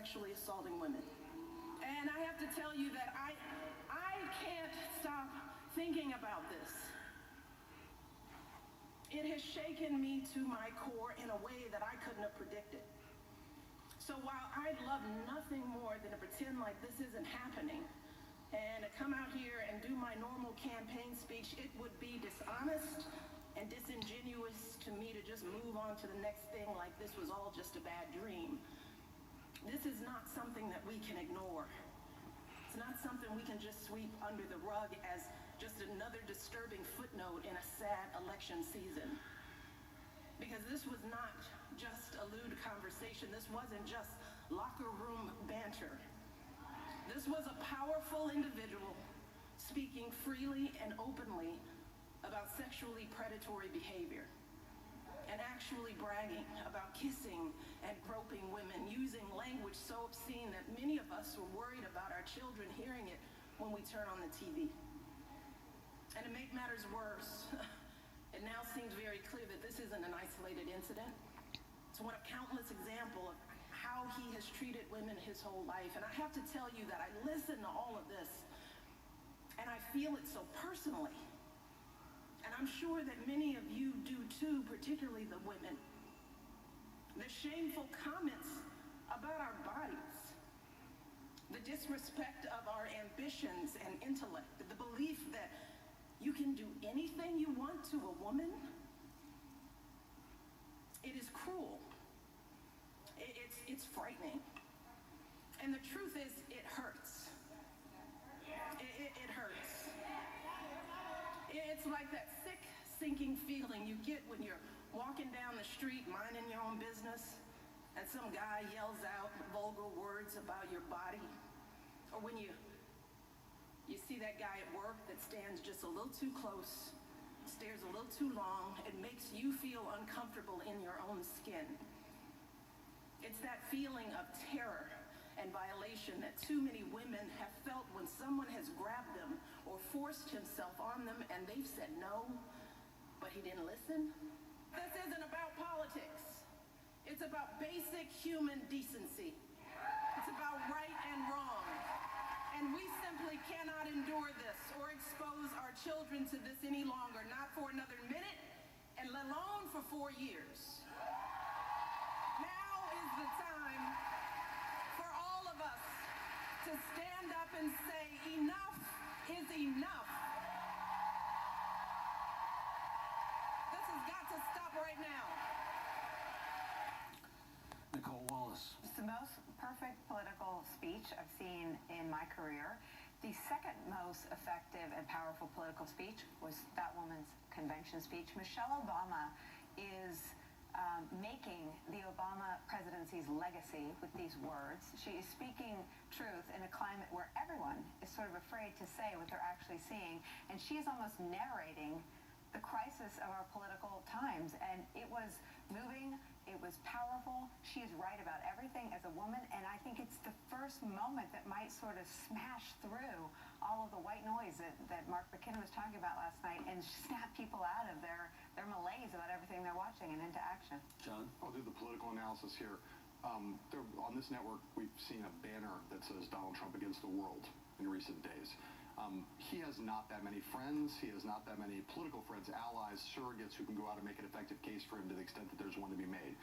sexually assaulting women. And I have to tell you that I can't stop thinking about this. It has shaken me to my core in a way that I couldn't have predicted. So while I'd love nothing more than to pretend like this isn't happening and to come out here and do my normal campaign speech, it would be dishonest and disingenuous to me to just move on to the next thing like this was all just a bad dream. This is not something that we can ignore. It's not something we can just sweep under the rug as just another disturbing footnote in a sad election season. Because this was not just a lewd conversation. This wasn't just locker room banter. This was a powerful individual speaking freely and openly about sexually predatory behavior and actually bragging about kissing and groping women, using language so obscene that many of us were worried about our children hearing it when we turn on the TV. And to make matters worse, it now seems very clear that this isn't an isolated incident. It's one of countless examples of how he has treated women his whole life. And I have to tell you that I listen to all of this, and I feel it so personally. And I'm sure that many of you do too, particularly the women. The shameful comments about our bodies, the disrespect of our ambitions and intellect, the belief that you can do anything you want to a woman. It is cruel. It's frightening. And the truth is, it hurts. It hurts. It's like that sick, sinking feeling you get when you're walking down the street minding your own business and some guy yells out vulgar words about your body. Or when you see that guy at work that stands just a little too close, stares a little too long, and makes you feel uncomfortable in your own skin. It's that feeling of terror and violation that too many women have felt when someone has grabbed them or forced himself on them and they've said no, but he didn't listen. This isn't about politics. It's about basic human decency. It's about right and wrong. And we simply cannot endure this or expose our children to this any longer, not for another minute, and let alone for 4 years. Now is the time for all of us to stand up and say, enough is enough. This has got to stop right now. Nicole Wallace. It's the most perfect political speech I've seen in my career. The second most effective and powerful political speech was that woman's convention speech. Michelle Obama is making the Obama presidency's legacy with these words. She is speaking truth in a climate where everyone is sort of afraid to say what they're actually seeing, and she is almost narrating the crisis of our political times, and it was moving, it was powerful. She is right about everything as a woman, and I think it's the first moment that might sort of smash through all of the white noise that Mark McKinnon was talking about last night and snap people out of their malaise about everything they're watching and into action. John? I'll do the political analysis here. On this network, we've seen a banner that says Donald Trump against the world in recent days. He has not that many friends. He has not that many political friends, allies, surrogates who can go out and make an effective case for him to the extent that there's one to be made.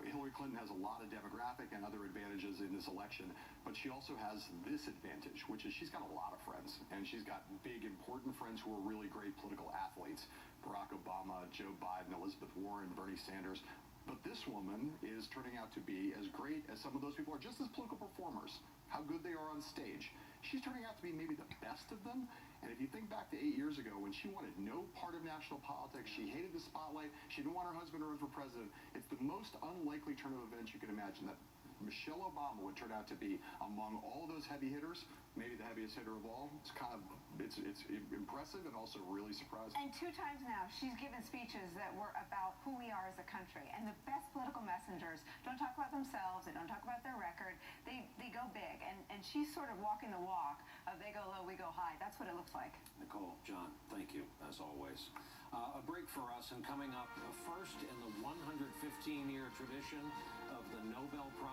Hillary Clinton has a lot of demographic and other advantages in this election, but she also has this advantage, which is she's got a lot of friends, and she's got big, important friends who are really great political athletes. Barack Obama, Joe Biden, Elizabeth Warren, Bernie Sanders. But this woman is turning out to be as great as some of those people are, just as political performers, how good they are on stage. She's turning out to be maybe the best of them. And if you think back to 8 years ago when she wanted no part of national politics, she hated the spotlight, she didn't want her husband to run for president, it's the most unlikely turn of events you can imagine that Michelle Obama would turn out to be among all those heavy hitters, maybe the heaviest hitter of all. It's impressive and also really surprising. And 2 times now, she's given speeches that were about who we are as a country. And the best political messengers don't talk about themselves, they don't talk about their record, they go big. And she's sort of walking the walk of they go low, we go high. That's what it looks like. Nicole, John, thank you, as always. A break for us, and coming up, first in the 115-year tradition of the Nobel Prize.